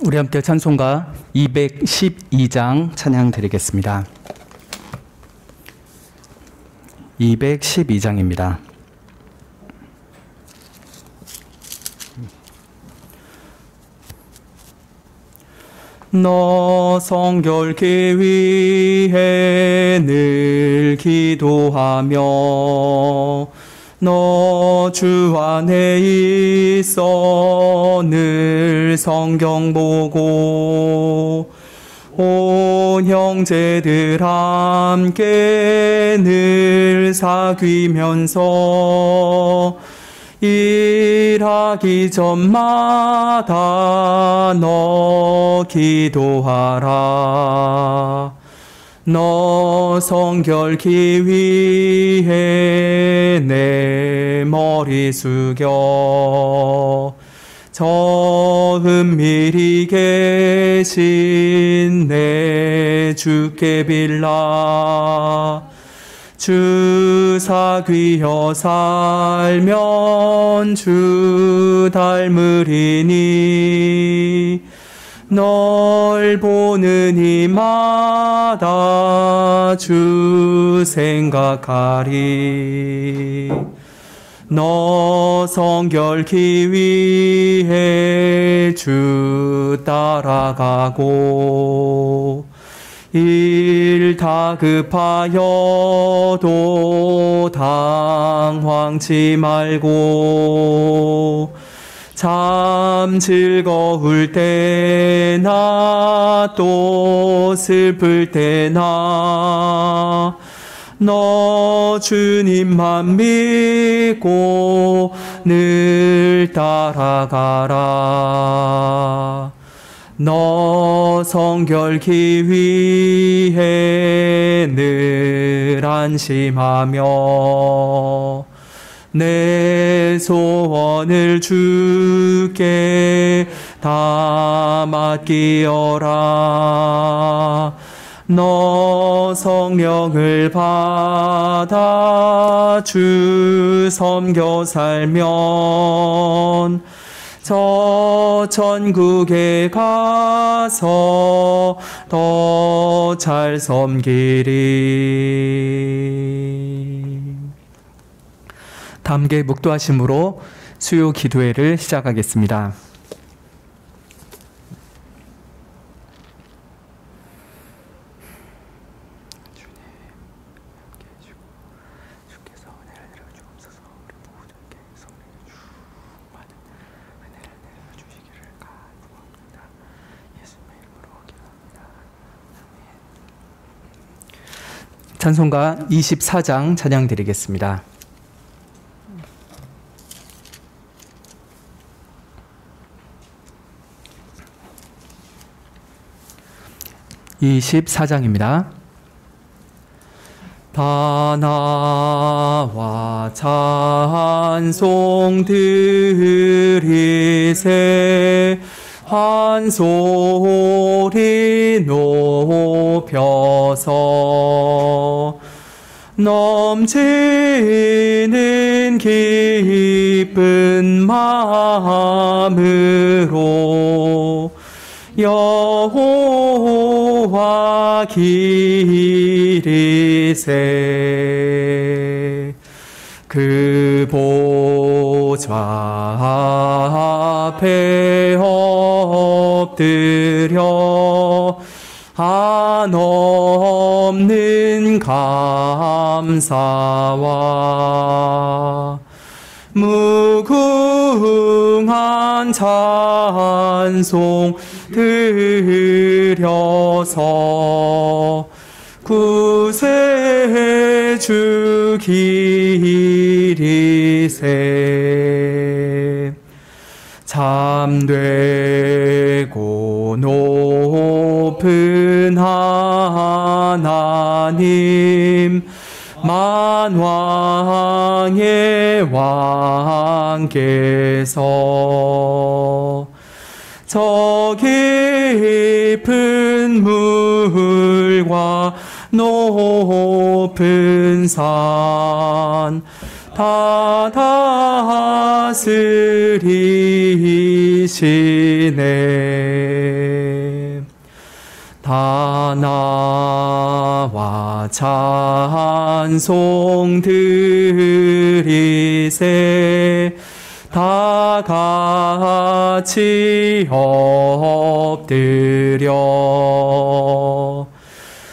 우리 함께 찬송가 212장 찬양 드리겠습니다. 212장입니다. 너 성결케 위해 늘 기도하며 너 주 안에 있어 늘 성경 보고 온 형제들 함께 늘 사귀면서 일하기 전마다 너 기도하라. 너 성결케 위해 내 머리 숙여 저 은밀히 계신 내 주께 빌라. 주 사귀어 살면 주 닮으리니 널 보는 이마다 주 생각하리. 너 성결케 위해 주 따라가고 일 다급하여도 당황치 말고 참 즐거울 때나 또 슬플 때나 너 주님만 믿고 늘 따라가라. 너 성결케 위해 늘 안심하며 내 소원을 주께 다 맡기어라. 너 성령을 받아 주 섬겨 살면 저 천국에 가서 더 잘 섬기리. 함께 묵도하심으로 수요 기도회를 시작하겠습니다. 찬송가 24장 찬양 드리겠습니다. (24장입니다) 다 나와 찬송 드리세 한 소리 높여서 넘치는 기쁜 마음으로 여호와 기리세. 그 보좌 앞에 엎드려 한없는 감사와 무궁한 찬송 드려서 구세주 기리세. 참되고 높은 하나님 만왕의 왕께서 저 깊은 물과 높은 산 다 다스리시네. 다 나와 찬송 드리세. 다 같이 엎드려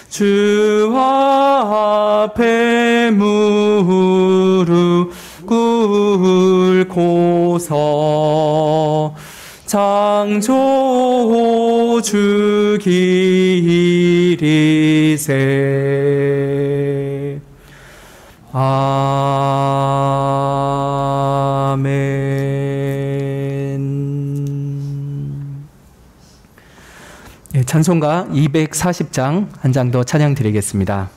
주 앞에 무릎 꿇고서 창조주 기리세. 아멘. 예, 찬송가 240장 한 장 더 찬양 드리겠습니다.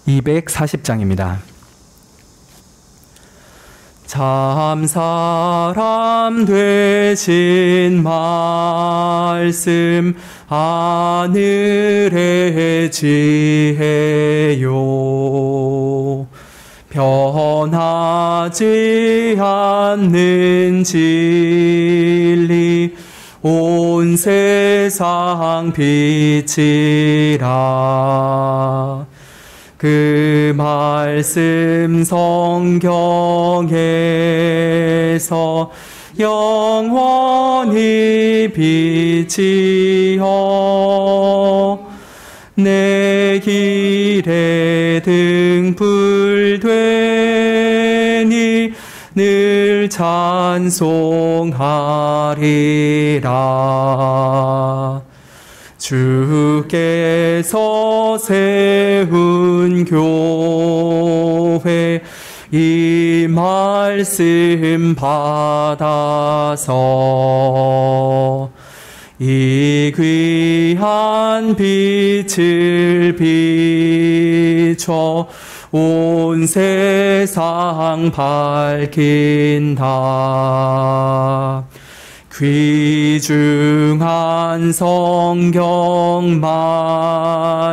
(240장입니다) 참 사람 되신 말씀 하늘의 지혜요 변하지 않는 진리 온 세상 빛이라. 그 말씀 성경에서 영원히 빛이여 내 길에 등불 되니 늘 찬송하리라. 주께서 세운 교회 이 말씀 받아서 이 귀한 빛을 비춰 온 세상 밝힌다. 귀중한 성경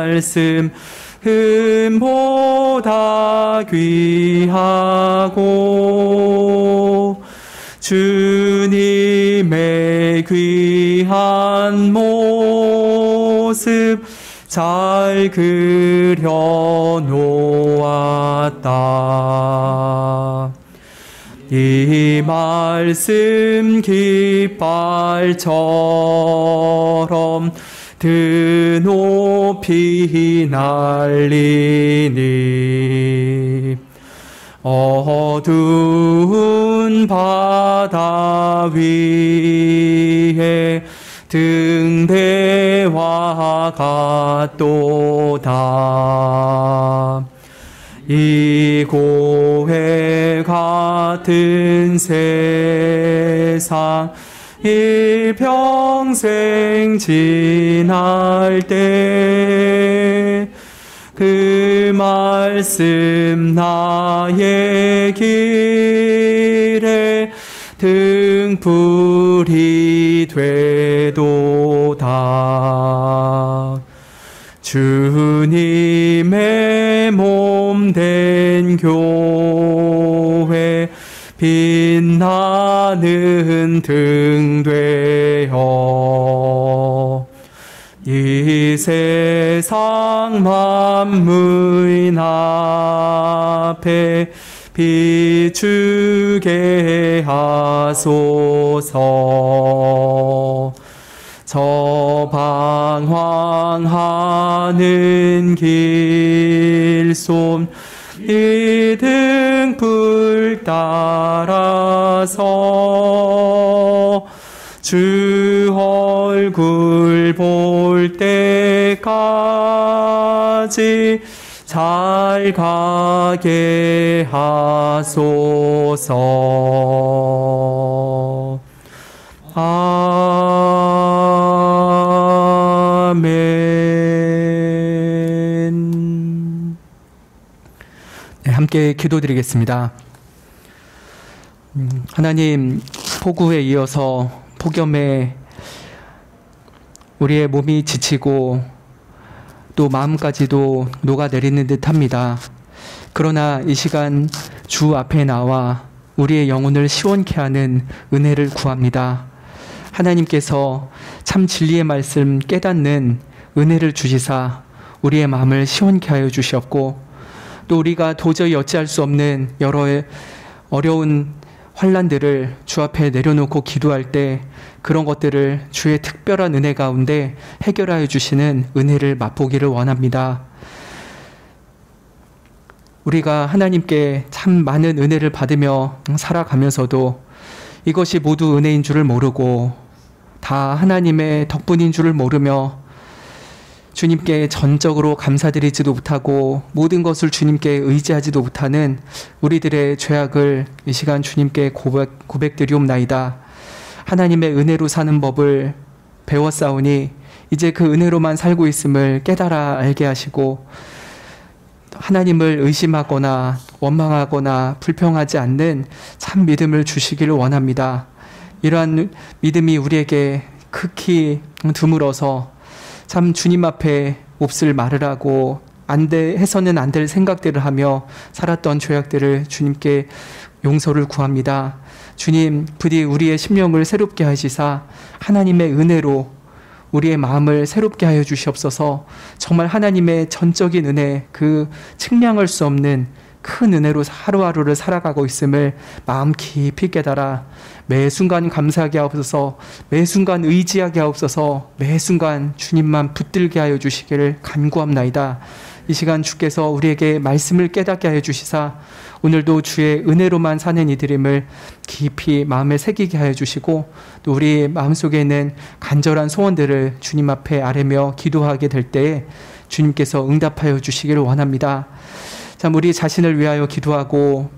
말씀 흠보다 귀하고 주님의 귀한 모습 잘 그려놓았다. 이 말씀 깃발처럼 드높이 날리니 어두운 바다 위에 등대와 같도다. 이 고해 같은 세상 일평생 지날 때 그 말씀 나의 길에 등불이 되도다. 주님의 몸 된 교회 빛나는 등 되어 이 세상 만물 앞에 비추게 하소서. 저 방황하는 길손 이 등불 따라서 주 얼굴 볼 때까지 잘 가게 하소서. 아멘. 네, 함께 기도드리겠습니다. 하나님, 폭우에 이어서 폭염에 우리의 몸이 지치고 또 마음까지도 녹아내리는 듯합니다. 그러나 이 시간 주 앞에 나와 우리의 영혼을 시원케 하는 은혜를 구합니다. 하나님께서 참 진리의 말씀 깨닫는 은혜를 주시사 우리의 마음을 시원케 하여 주시옵고, 또 우리가 도저히 어찌할 수 없는 여러 어려운 환난들을 주 앞에 내려놓고 기도할 때 그런 것들을 주의 특별한 은혜 가운데 해결하여 주시는 은혜를 맛보기를 원합니다. 우리가 하나님께 참 많은 은혜를 받으며 살아가면서도 이것이 모두 은혜인 줄을 모르고 다 하나님의 덕분인 줄을 모르며 주님께 전적으로 감사드리지도 못하고 모든 것을 주님께 의지하지도 못하는 우리들의 죄악을 이 시간 주님께 고백드리옵나이다. 하나님의 은혜로 사는 법을 배웠사오니 이제 그 은혜로만 살고 있음을 깨달아 알게 하시고, 하나님을 의심하거나 원망하거나 불평하지 않는 참 믿음을 주시기를 원합니다. 이러한 믿음이 우리에게 극히 드물어서 참 주님 앞에 몹쓸 말을 하고 해서는 안 될 생각들을 하며 살았던 죄악들을 주님께 용서를 구합니다. 주님, 부디 우리의 심령을 새롭게 하시사 하나님의 은혜로 우리의 마음을 새롭게 하여 주시옵소서. 정말 하나님의 전적인 은혜, 그 측량할 수 없는 큰 은혜로 하루하루를 살아가고 있음을 마음 깊이 깨달아 매 순간 감사하게 하옵소서, 매 순간 의지하게 하옵소서, 매 순간 주님만 붙들게 하여 주시기를 간구합나이다. 이 시간 주께서 우리에게 말씀을 깨닫게 하여 주시사 오늘도 주의 은혜로만 사는 이들임을 깊이 마음에 새기게 하여 주시고, 또 우리 마음속에 있는 간절한 소원들을 주님 앞에 아뢰며 기도하게 될 때에 주님께서 응답하여 주시기를 원합니다. 참 우리 자신을 위하여 기도하고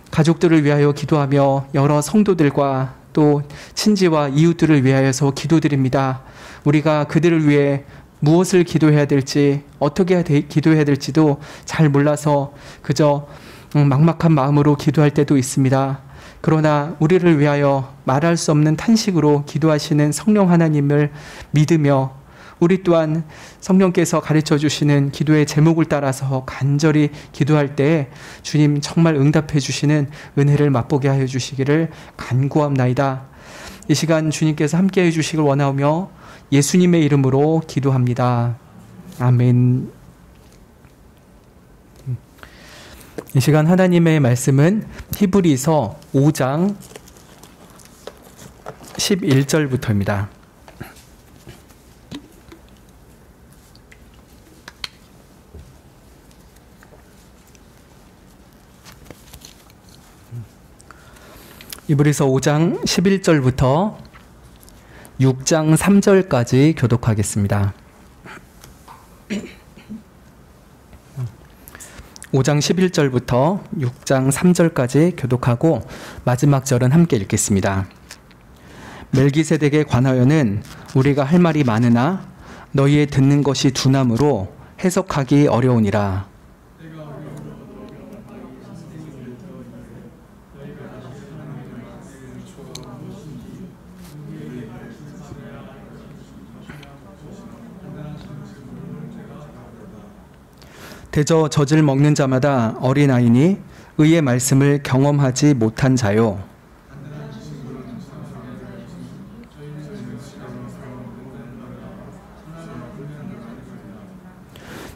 가족들을 위하여 기도하며 여러 성도들과 또 친지와 이웃들을 위하여서 기도드립니다. 우리가 그들을 위해 무엇을 기도해야 될지, 어떻게 기도해야 될지도 잘 몰라서 그저 막막한 마음으로 기도할 때도 있습니다. 그러나 우리를 위하여 말할 수 없는 탄식으로 기도하시는 성령 하나님을 믿으며 우리 또한 성령께서 가르쳐 주시는 기도의 제목을 따라서 간절히 기도할 때 주님 정말 응답해 주시는 은혜를 맛보게 하여 주시기를 간구합나이다. 이 시간 주님께서 함께 해 주시길 원하며 예수님의 이름으로 기도합니다. 아멘. 이 시간 하나님의 말씀은 히브리서 5장 11절부터입니다. 히브리서 5장 11절부터 6장 3절까지 교독하겠습니다. 5장 11절부터 6장 3절까지 교독하고 마지막 절은 함께 읽겠습니다. 멜기세덱에 관하여는 우리가 할 말이 많으나 너희의 듣는 것이 둔함으로 해석하기 어려우니라. 대저 젖을 먹는 자마다 어린아이니 의의 말씀을 경험하지 못한 자요.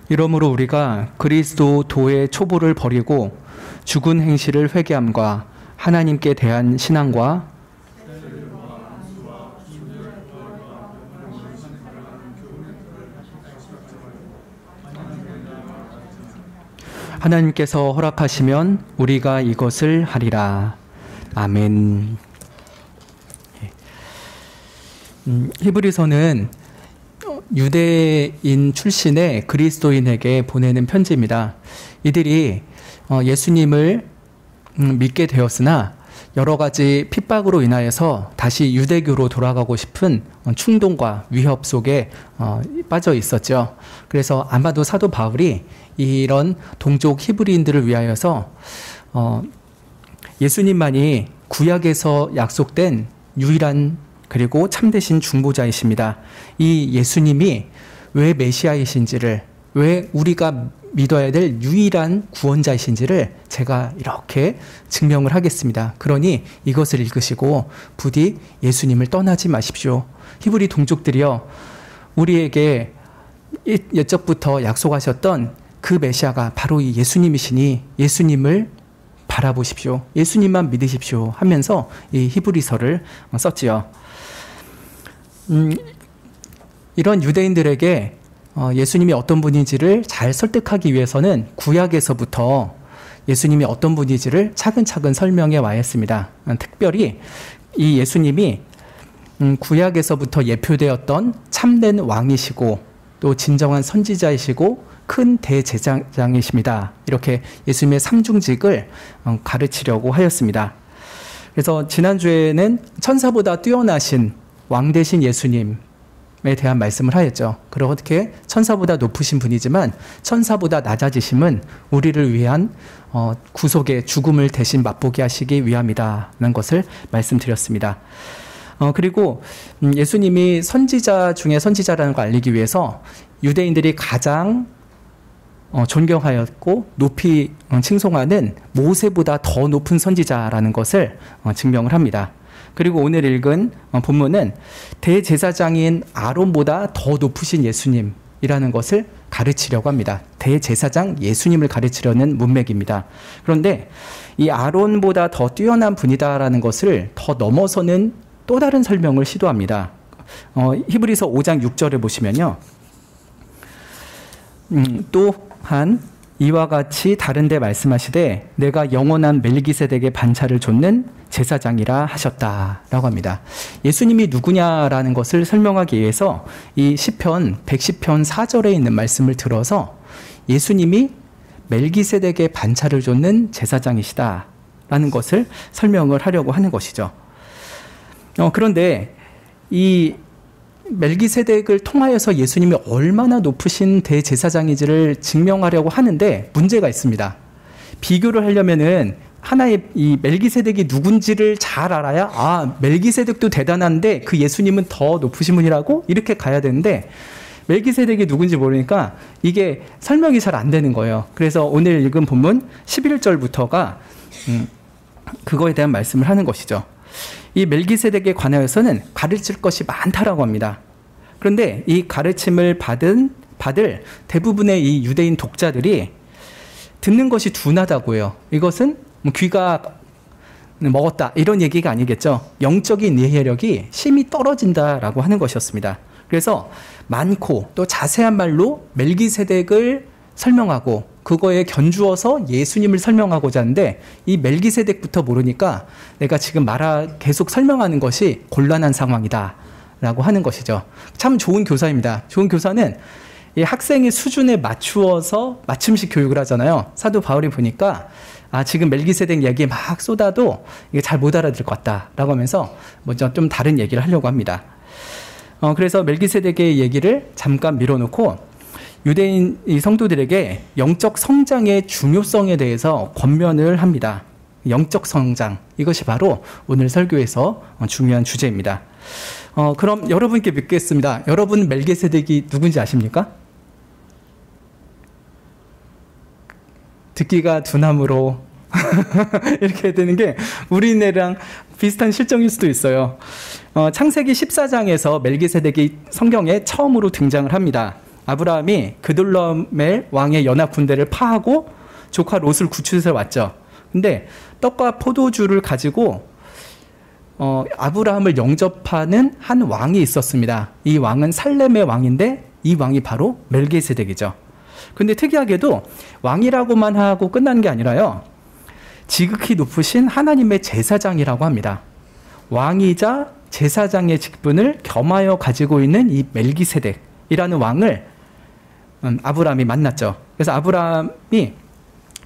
이러므로 우리가 그리스도 도의 초보를 버리고 죽은 행실을 회개함과 하나님께 대한 신앙과 하나님께서 허락하시면 우리가 이것을 하리라. 아멘. 히브리서는 유대인 출신의 그리스도인에게 보내는 편지입니다. 이들이 예수님을 믿게 되었으나 여러 가지 핍박으로 인하여서 다시 유대교로 돌아가고 싶은 충동과 위협 속에 빠져 있었죠. 그래서 아마도 사도 바울이 이런 동족 히브리인들을 위하여서 예수님만이 구약에서 약속된 유일한 그리고 참되신 중보자이십니다. 이 예수님이 왜 메시아이신지를, 왜 우리가 믿어야 될 유일한 구원자이신지를 제가 이렇게 증명을 하겠습니다. 그러니 이것을 읽으시고 부디 예수님을 떠나지 마십시오. 히브리 동족들이여, 우리에게 옛적부터 약속하셨던 그 메시아가 바로 이 예수님이시니 예수님을 바라보십시오. 예수님만 믿으십시오 하면서 이 히브리서를 썼지요. 이런 유대인들에게 예수님이 어떤 분인지를 잘 설득하기 위해서는 구약에서부터 예수님이 어떤 분인지를 차근차근 설명해 와야 했습니다. 특별히 이 예수님이 구약에서부터 예표되었던 참된 왕이시고 또 진정한 선지자이시고 큰 대제사장이십니다. 이렇게 예수님의 삼중직을 가르치려고 하였습니다. 그래서 지난주에는 천사보다 뛰어나신 왕 되신 예수님에 대한 말씀을 하였죠. 그렇게 천사보다 높으신 분이지만 천사보다 낮아지심은 우리를 위한 구속의 죽음을 대신 맛보게 하시기 위함이다라는 것을 말씀드렸습니다. 그리고 예수님이 선지자 중에 선지자라는 걸 알리기 위해서 유대인들이 가장 존경하였고 높이 칭송하는 모세보다 더 높은 선지자라는 것을 증명을 합니다. 그리고 오늘 읽은 본문은 대제사장인 아론보다 더 높으신 예수님이라는 것을 가르치려고 합니다. 대제사장 예수님을 가르치려는 문맥입니다. 그런데 이 아론보다 더 뛰어난 분이다라는 것을 더 넘어서는 또 다른 설명을 시도합니다. 히브리서 5장 6절을 보시면요. 또한 이와 같이 다른 데 말씀하시되 내가 영원한 멜기세덱의 반차를 좇는 제사장이라 하셨다라고 합니다. 예수님이 누구냐라는 것을 설명하기 위해서 이 시편 110편 4절에 있는 말씀을 들어서 예수님이 멜기세덱의 반차를 좇는 제사장이시다라는 것을 설명을 하려고 하는 것이죠. 그런데 이 멜기세덱을 통하여서 예수님이 얼마나 높으신 대제사장인지를 증명하려고 하는데 문제가 있습니다. 비교를 하려면은 하나의 이 멜기세덱이 누군지를 잘 알아야 멜기세덱도 대단한데 그 예수님은 더 높으신 분이라고 이렇게 가야 되는데 멜기세덱이 누군지 모르니까 이게 설명이 잘 안 되는 거예요. 그래서 오늘 읽은 본문 11절부터가 그거에 대한 말씀을 하는 것이죠. 이 멜기세덱에 관하여서는 가르칠 것이 많다라고 합니다. 그런데 이 가르침을 받을 대부분의 이 유대인 독자들이 듣는 것이 둔하다고 해요. 이것은 귀가 먹었다 이런 얘기가 아니겠죠. 영적인 이해력이 심히 떨어진다라고 하는 것이었습니다. 그래서 많고 또 자세한 말로 멜기세덱을 설명하고 그거에 견주어서 예수님을 설명하고자 하는데 이 멜기세덱부터 모르니까 내가 지금 계속 설명하는 것이 곤란한 상황이다 라고 하는 것이죠. 참 좋은 교사입니다. 좋은 교사는 이 학생의 수준에 맞추어서 맞춤식 교육을 하잖아요. 사도 바울이 보니까 지금 멜기세덱 얘기에 막 쏟아도 이게 잘 못 알아들 것 같다라고 하면서 먼저 좀 다른 얘기를 하려고 합니다. 그래서 멜기세덱의 얘기를 잠깐 밀어놓고 유대인 성도들에게 영적 성장의 중요성에 대해서 권면을 합니다. 영적 성장, 이것이 바로 오늘 설교에서 중요한 주제입니다. 그럼 여러분께 묻겠습니다. 여러분 멜기세덱이 누군지 아십니까? 듣기가 둔함으로 이렇게 되는 게 우리네랑 비슷한 실정일 수도 있어요. 창세기 14장에서 멜기세덱이 성경에 처음으로 등장을 합니다. 아브라함이 그돌라오멜 왕의 연합 군대를 파하고 조카 롯을 구출해서 왔죠. 근데 떡과 포도주를 가지고 아브라함을 영접하는 한 왕이 있었습니다. 이 왕은 살렘의 왕인데 이 왕이 바로 멜기세덱이죠. 근데 특이하게도 왕이라고만 하고 끝나는 게 아니라요. 지극히 높으신 하나님의 제사장이라고 합니다. 왕이자 제사장의 직분을 겸하여 가지고 있는 이 멜기세덱이라는 왕을 아브라함이 만났죠. 그래서 아브라함이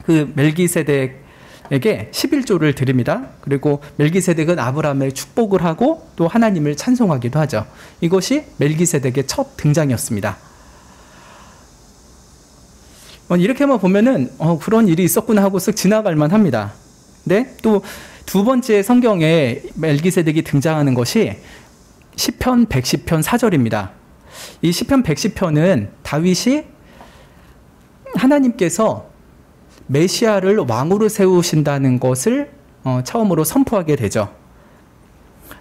그 멜기세덱에게 11조를 드립니다. 그리고 멜기세덱은 아브라함의 축복을 하고 또 하나님을 찬송하기도 하죠. 이것이 멜기세덱의 첫 등장이었습니다. 이렇게만 보면은 그런 일이 있었구나 하고 쓱 지나갈 만합니다. 근데 또 두 번째 성경에 멜기세덱이 등장하는 것이 시편 110편 4절입니다. 이 시편 110편은 다윗이 하나님께서 메시아를 왕으로 세우신다는 것을 처음으로 선포하게 되죠.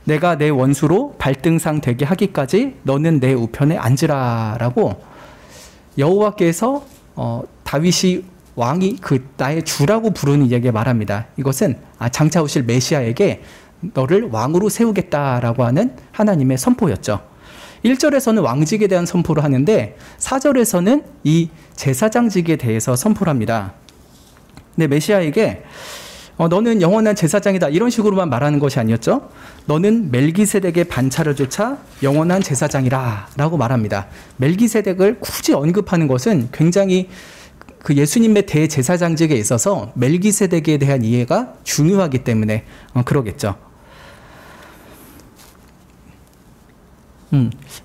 내가 내 원수로 발등상 되게 하기까지 너는 내 우편에 앉으라 라고 여호와께서 다윗이 왕이 나의 주라고 부르는 이에게 말합니다. 이것은 장차 오실 메시아에게 너를 왕으로 세우겠다라고 하는 하나님의 선포였죠. 1절에서는 왕직에 대한 선포를 하는데 4절에서는 이 제사장직에 대해서 선포를 합니다. 근데 메시아에게 너는 영원한 제사장이다 이런 식으로만 말하는 것이 아니었죠. 너는 멜기세덱의 반차를 쫓아 영원한 제사장이라 라고 말합니다. 멜기세덱을 굳이 언급하는 것은 굉장히 그 예수님의 대제사장직에 있어서 멜기세덱에 대한 이해가 중요하기 때문에 그러겠죠.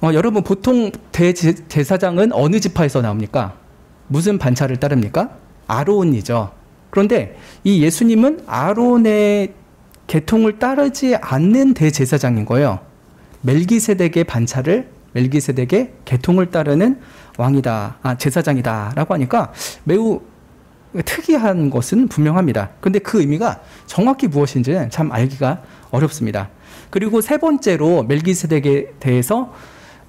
여러분 보통 대제사장은 어느 지파에서 나옵니까? 무슨 반차를 따릅니까? 아론이죠. 그런데 이 예수님은 아론의 계통을 따르지 않는 대제사장인 거예요. 멜기세덱의 반차를 멜기세덱의 계통을 따르는 왕이다, 제사장이다 라고 하니까 매우 특이한 것은 분명합니다. 그런데 그 의미가 정확히 무엇인지는 참 알기가 어렵습니다. 그리고 세 번째로 멜기세덱에 대해서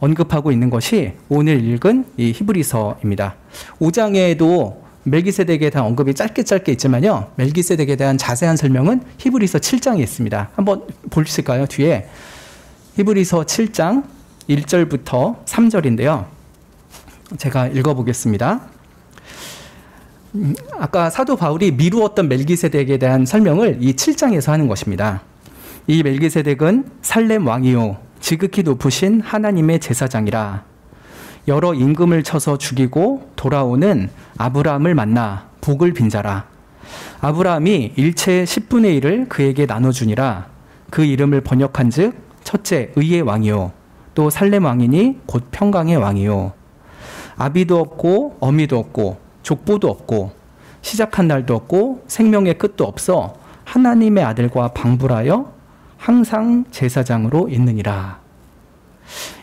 언급하고 있는 것이 오늘 읽은 이 히브리서입니다. 5장에도 멜기세덱에 대한 언급이 짧게 있지만요. 멜기세덱에 대한 자세한 설명은 히브리서 7장에 있습니다. 한번 보실까요? 뒤에 히브리서 7장 1절부터 3절인데요. 제가 읽어보겠습니다. 아까 사도 바울이 미루었던 멜기세덱에 대한 설명을 이 7장에서 하는 것입니다. 이 멜기세덱은 살렘 왕이요 지극히 높으신 하나님의 제사장이라. 여러 임금을 쳐서 죽이고 돌아오는 아브라함을 만나 복을 빈자라. 아브라함이 일체의 10분의 1을 그에게 나눠주니라. 그 이름을 번역한 즉 첫째 의의 왕이요 또 살렘 왕이니 곧 평강의 왕이요. 아비도 없고 어미도 없고 족보도 없고 시작한 날도 없고 생명의 끝도 없어 하나님의 아들과 방불하여 항상 제사장으로 있느니라.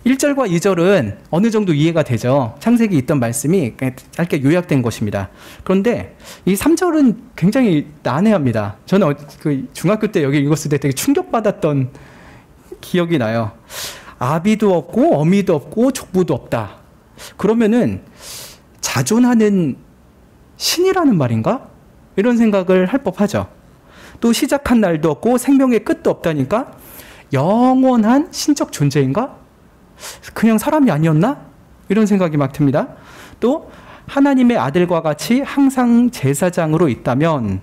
1절과 2절은 어느 정도 이해가 되죠. 창세기 있던 말씀이 짧게 요약된 것입니다. 그런데 이 3절은 굉장히 난해합니다. 저는 그 중학교 때 여기 읽었을 때 되게 충격받았던 기억이 나요. 아비도 없고 어미도 없고 족보도 없다. 그러면은 자존하는 신이라는 말인가? 이런 생각을 할 법하죠. 또 시작한 날도 없고 생명의 끝도 없다니까 영원한 신적 존재인가? 그냥 사람이 아니었나? 이런 생각이 막 듭니다. 또 하나님의 아들과 같이 항상 제사장으로 있다면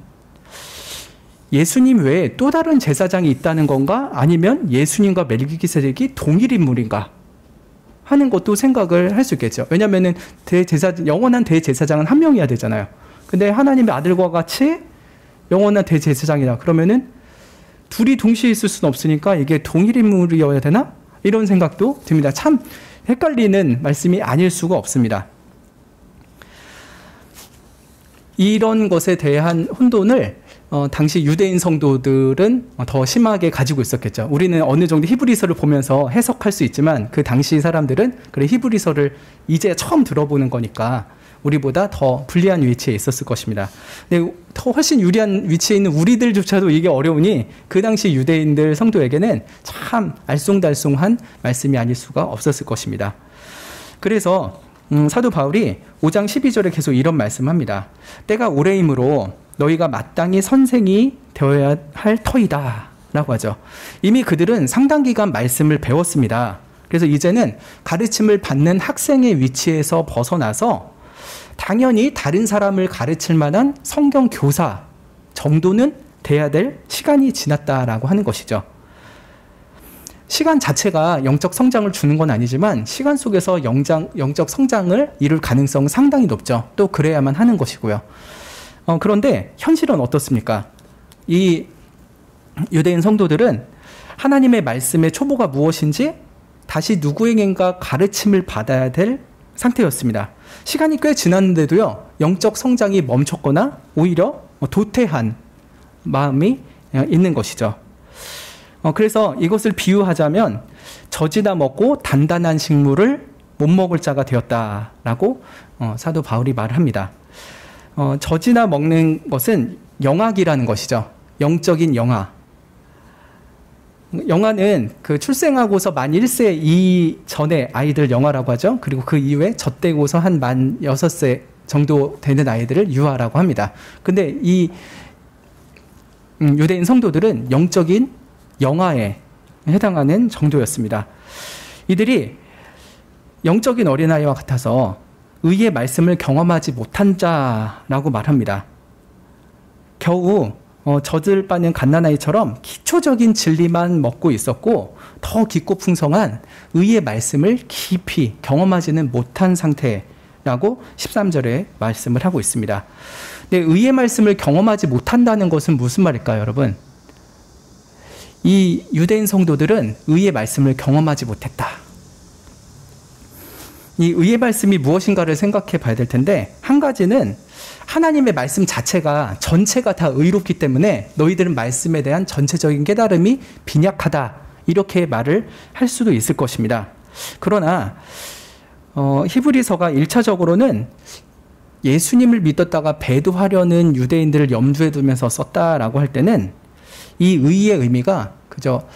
예수님 외에 또 다른 제사장이 있다는 건가? 아니면 예수님과 멜기세덱이 동일 인물인가? 하는 것도 생각을 할 수 있겠죠. 왜냐하면 영원한 대제사장은 한 명이어야 되잖아요. 근데 하나님의 아들과 같이 영원한 대제사장이다. 그러면은 둘이 동시에 있을 수는 없으니까 이게 동일 인물이어야 되나? 이런 생각도 듭니다. 참 헷갈리는 말씀이 아닐 수가 없습니다. 이런 것에 대한 혼돈을 당시 유대인 성도들은 더 심하게 가지고 있었겠죠. 우리는 어느 정도 히브리서를 보면서 해석할 수 있지만 그 당시 사람들은 그래 히브리서를 이제 처음 들어보는 거니까 우리보다 더 불리한 위치에 있었을 것입니다. 근데 더 훨씬 유리한 위치에 있는 우리들조차도 이게 어려우니 그 당시 유대인들 성도에게는 참 알쏭달쏭한 말씀이 아닐 수가 없었을 것입니다. 그래서 사도 바울이 5장 12절에 계속 이런 말씀합니다. 때가 오래이므로 너희가 마땅히 선생이 되어야 할 터이다 라고 하죠. 이미 그들은 상당 기간 말씀을 배웠습니다. 그래서 이제는 가르침을 받는 학생의 위치에서 벗어나서 당연히 다른 사람을 가르칠 만한 성경 교사 정도는 돼야 될 시간이 지났다라고 하는 것이죠. 시간 자체가 영적 성장을 주는 건 아니지만 시간 속에서 영적 성장을 이룰 가능성은 상당히 높죠. 또 그래야만 하는 것이고요. 그런데 현실은 어떻습니까? 이 유대인 성도들은 하나님의 말씀의 초보가 무엇인지 다시 누구에겐가 가르침을 받아야 될 상태였습니다. 시간이 꽤 지났는데도요, 영적 성장이 멈췄거나 오히려 도태한 마음이 있는 것이죠. 그래서 이것을 비유하자면 젖이나 먹고 단단한 식물을 못 먹을 자가 되었다라고 사도 바울이 말합니다. 젖이나 먹는 것은 영악이라는 것이죠. 영적인 영아. 영아는 그 출생하고서 만 1세 이전에 아이들 영아라고 하죠. 그리고 그 이후에 젖대고서 한 만 6세 정도 되는 아이들을 유아라고 합니다. 근데 이 유대인 성도들은 영적인 영아에 해당하는 정도였습니다. 이들이 영적인 어린아이와 같아서 의의 말씀을 경험하지 못한 자라고 말합니다. 겨우 젖을 빠는 갓난아이처럼 기초적인 진리만 먹고 있었고 더 깊고 풍성한 의의 말씀을 깊이 경험하지는 못한 상태라고 13절에 말씀을 하고 있습니다. 근데 의의 말씀을 경험하지 못한다는 것은 무슨 말일까요, 여러분? 이 유대인 성도들은 의의 말씀을 경험하지 못했다. 이 의의 말씀이 무엇인가를 생각해 봐야 될 텐데, 한 가지는 하나님의 말씀 자체가 전체가 다 의롭기 때문에 너희들은 말씀에 대한 전체적인 깨달음이 빈약하다, 이렇게 말을 할 수도 있을 것입니다. 그러나 히브리서가 1차적으로는 예수님을 믿었다가 배도하려는 유대인들을 염두에 두면서 썼다라고 할 때는 이 의의 의미가 그저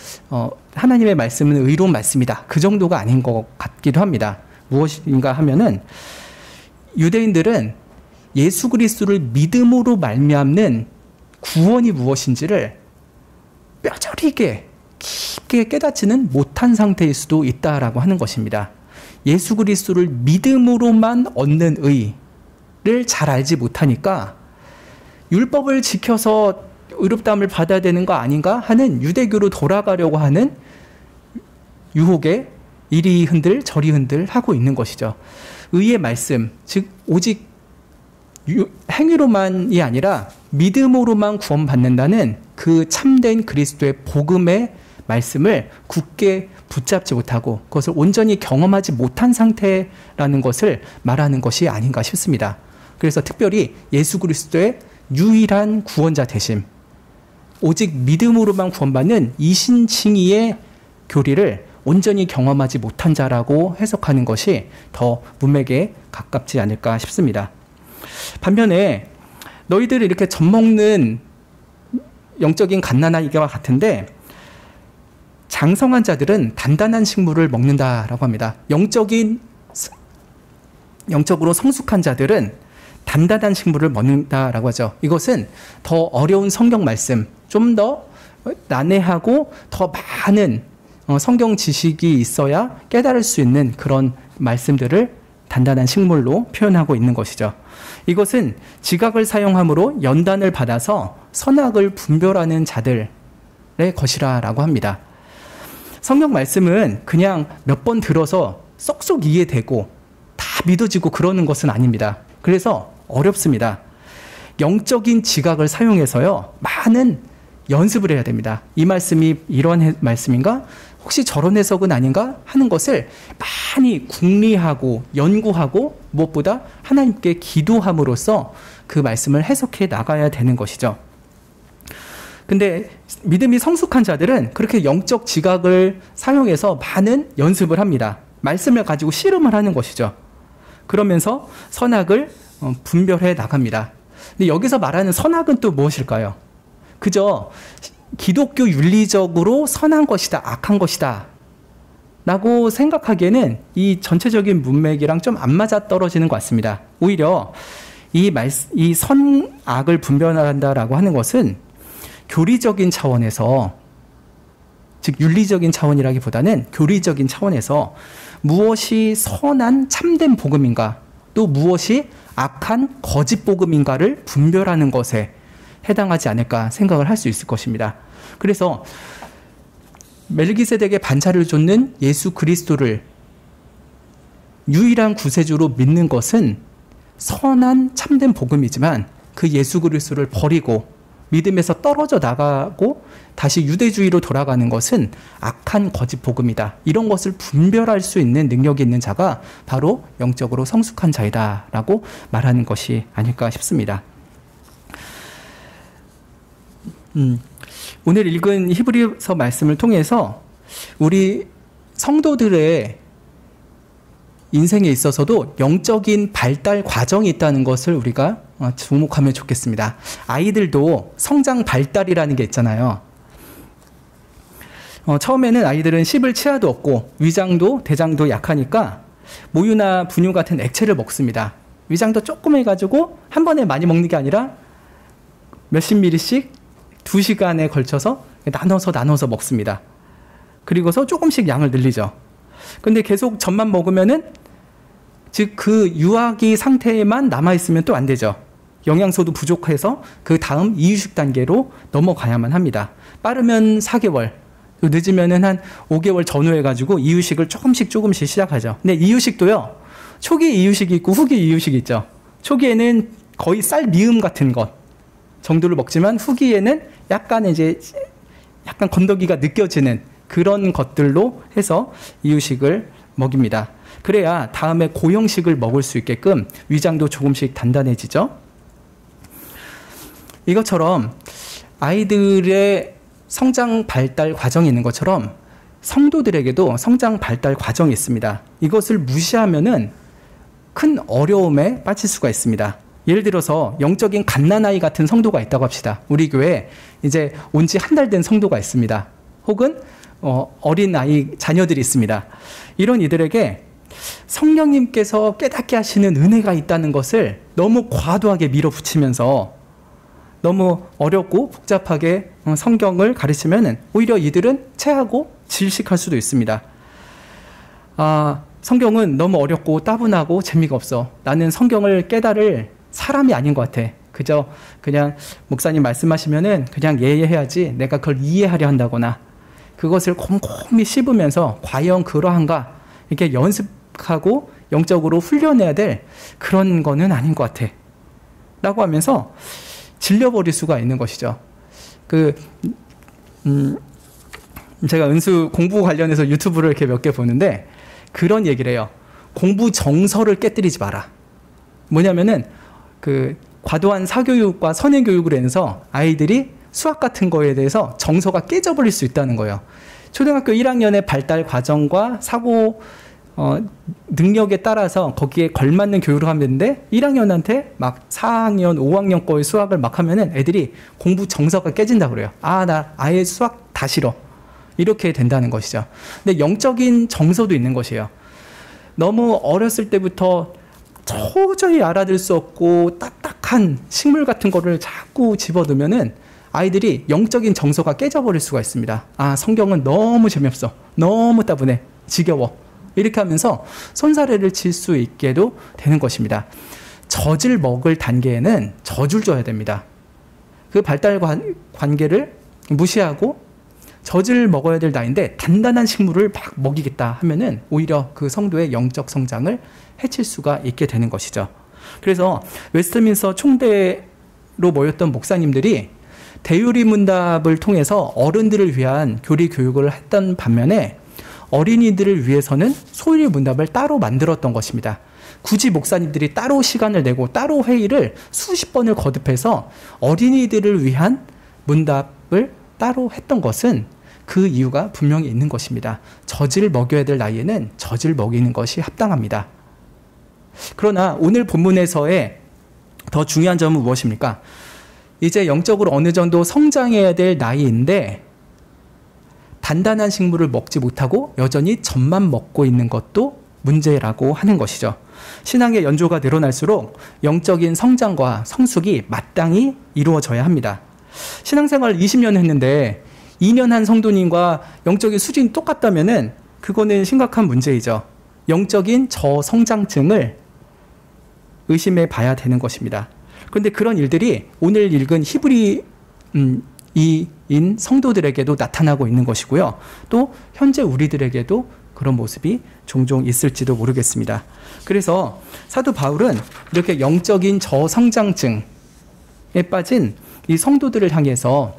하나님의 말씀은 의로운 말씀이다, 그 정도가 아닌 것 같기도 합니다. 무엇인가 하면은 유대인들은 예수 그리스도를 믿음으로 말미암는 구원이 무엇인지를 뼈저리게 깊게 깨닫지는 못한 상태일 수도 있다라고 하는 것입니다. 예수 그리스도를 믿음으로만 얻는 의를 잘 알지 못하니까 율법을 지켜서 의롭다함을 받아야 되는 거 아닌가 하는 유대교로 돌아가려고 하는 유혹에 이리 흔들 저리 흔들 하고 있는 것이죠. 의의 말씀, 즉 오직 행위로만이 아니라 믿음으로만 구원받는다는 그 참된 그리스도의 복음의 말씀을 굳게 붙잡지 못하고 그것을 온전히 경험하지 못한 상태라는 것을 말하는 것이 아닌가 싶습니다. 그래서 특별히 예수 그리스도의 유일한 구원자 되심, 오직 믿음으로만 구원받는 이신칭의의 교리를 온전히 경험하지 못한 자라고 해석하는 것이 더 문맥에 가깝지 않을까 싶습니다. 반면에 너희들이 이렇게 젖먹는 영적인 갓난아이와 같은데 장성한 자들은 단단한 식물을 먹는다라고 합니다. 영적으로 성숙한 자들은 단단한 식물을 먹는다라고 하죠. 이것은 더 어려운 성경 말씀, 좀 더 난해하고 더 많은 성경 지식이 있어야 깨달을 수 있는 그런 말씀들을 단단한 식물로 표현하고 있는 것이죠. 이것은 지각을 사용함으로 연단을 받아서 선악을 분별하는 자들의 것이라고 합니다. 성경 말씀은 그냥 몇 번 들어서 쏙쏙 이해되고 다 믿어지고 그러는 것은 아닙니다. 그래서 어렵습니다. 영적인 지각을 사용해서요, 많은 연습을 해야 됩니다. 이 말씀이 이런 말씀인가? 혹시 저런 해석은 아닌가? 하는 것을 많이 궁리하고 연구하고 무엇보다 하나님께 기도함으로써 그 말씀을 해석해 나가야 되는 것이죠. 근데 믿음이 성숙한 자들은 그렇게 영적 지각을 사용해서 많은 연습을 합니다. 말씀을 가지고 씨름을 하는 것이죠. 그러면서 선악을 분별해 나갑니다. 근데 여기서 말하는 선악은 또 무엇일까요? 그저 기독교 윤리적으로 선한 것이다, 악한 것이다 라고 생각하기에는 이 전체적인 문맥이랑 좀 안 맞아 떨어지는 것 같습니다. 오히려 이 선악을 분별한다라고 하는 것은 교리적인 차원에서, 즉 윤리적인 차원이라기보다는 교리적인 차원에서 무엇이 선한 참된 복음인가, 또 무엇이 악한 거짓 복음인가를 분별하는 것에 해당하지 않을까 생각을 할 수 있을 것입니다. 그래서 멜기세덱의 반차를 좇는 예수 그리스도를 유일한 구세주로 믿는 것은 선한 참된 복음이지만 그 예수 그리스도를 버리고 믿음에서 떨어져 나가고 다시 유대주의로 돌아가는 것은 악한 거짓 복음이다. 이런 것을 분별할 수 있는 능력이 있는 자가 바로 영적으로 성숙한 자이다라고 말하는 것이 아닐까 싶습니다. 오늘 읽은 히브리서 말씀을 통해서 우리 성도들의 인생에 있어서도 영적인 발달 과정이 있다는 것을 우리가 주목하면 좋겠습니다. 아이들도 성장 발달이라는 게 있잖아요. 처음에는 아이들은 씹을 치아도 없고 위장도 대장도 약하니까 모유나 분유 같은 액체를 먹습니다. 위장도 조금 해가지고 한 번에 많이 먹는 게 아니라 몇십 밀리씩 2시간에 걸쳐서 나눠서 먹습니다. 그리고서 조금씩 양을 늘리죠. 근데 계속 젖만 먹으면은 즉 그 유아기 상태에만 남아있으면 또 안 되죠. 영양소도 부족해서 그 다음 이유식 단계로 넘어가야만 합니다. 빠르면 4개월, 늦으면은 한 5개월 전후해가지고 이유식을 조금씩 시작하죠. 근데 이유식도요, 초기 이유식이 있고 후기 이유식이 있죠. 초기에는 거의 쌀 미음 같은 것 정도를 먹지만 후기에는 약간 건더기가 느껴지는 그런 것들로 해서 이유식을 먹입니다. 그래야 다음에 고형식을 먹을 수 있게끔 위장도 조금씩 단단해지죠. 이것처럼 아이들의 성장 발달 과정이 있는 것처럼 성도들에게도 성장 발달 과정이 있습니다. 이것을 무시하면은 큰 어려움에 빠질 수가 있습니다. 예를 들어서 영적인 갓난아이 같은 성도가 있다고 합시다. 우리 교회에 이제 온 지 한 달 된 성도가 있습니다. 혹은 어린 아이 자녀들이 있습니다. 이런 이들에게 성령님께서 깨닫게 하시는 은혜가 있다는 것을 너무 과도하게 밀어붙이면서 너무 어렵고 복잡하게 성경을 가르치면 오히려 이들은 체하고 질식할 수도 있습니다. 성경은 너무 어렵고 따분하고 재미가 없어. 나는 성경을 깨달을 사람이 아닌 것 같아. 그냥 목사님 말씀하시면은 그냥 예해야지 내가 그걸 이해하려 한다거나 그것을 곰곰이 씹으면서 과연 그러한가 이렇게 연습하고 영적으로 훈련해야 될 그런 거는 아닌 것 같아 라고 하면서 질려버릴 수가 있는 것이죠. 제가 은수 공부 관련해서 유튜브를 이렇게 몇 개 보는데 그런 얘기를 해요. 공부 정서를 깨뜨리지 마라. 뭐냐면은 과도한 사교육과 선행교육을 해서 아이들이 수학 같은 거에 대해서 정서가 깨져버릴 수 있다는 거예요. 초등학교 1학년의 발달 과정과 사고 능력에 따라서 거기에 걸맞는 교육을 하면 되는데 1학년한테 막 4학년, 5학년 거의 수학을 막 하면은 애들이 공부 정서가 깨진다고 그래요. 나 아예 수학 다 싫어. 이렇게 된다는 것이죠. 근데 영적인 정서도 있는 것이에요. 너무 어렸을 때부터 도저히 알아들 수 없고 딱딱한 식물 같은 거를 자꾸 집어넣으면은 아이들이 영적인 정서가 깨져버릴 수가 있습니다. 성경은 너무 재미없어. 너무 따분해. 지겨워. 이렇게 하면서 손사래를 칠 수 있게도 되는 것입니다. 젖을 먹을 단계에는 젖을 줘야 됩니다. 그 발달 관계를 무시하고 젖을 먹어야 될 나이인데 단단한 식물을 막 먹이겠다 하면은 오히려 그 성도의 영적 성장을 해칠 수가 있게 되는 것이죠. 그래서 웨스트민스터 총대로 모였던 목사님들이 대유리 문답을 통해서 어른들을 위한 교리 교육을 했던 반면에 어린이들을 위해서는 소유리 문답을 따로 만들었던 것입니다. 굳이 목사님들이 따로 시간을 내고 따로 회의를 수십 번을 거듭해서 어린이들을 위한 문답을 따로 했던 것은 그 이유가 분명히 있는 것입니다. 젖을 먹여야 될 나이에는 젖을 먹이는 것이 합당합니다. 그러나 오늘 본문에서의 더 중요한 점은 무엇입니까? 이제 영적으로 어느 정도 성장해야 될 나이인데 단단한 식물을 먹지 못하고 여전히 젖만 먹고 있는 것도 문제라고 하는 것이죠. 신앙의 연조가 늘어날수록 영적인 성장과 성숙이 마땅히 이루어져야 합니다. 신앙생활 20년 했는데 2년 한 성도님과 영적인 수준이 똑같다면은 그거는 심각한 문제이죠. 영적인 저성장증을 의심해 봐야 되는 것입니다. 그런데 그런 일들이 오늘 읽은 히브리인 성도들에게도 나타나고 있는 것이고요. 또 현재 우리들에게도 그런 모습이 종종 있을지도 모르겠습니다. 그래서 사도 바울은 이렇게 영적인 저성장증에 빠진 이 성도들을 향해서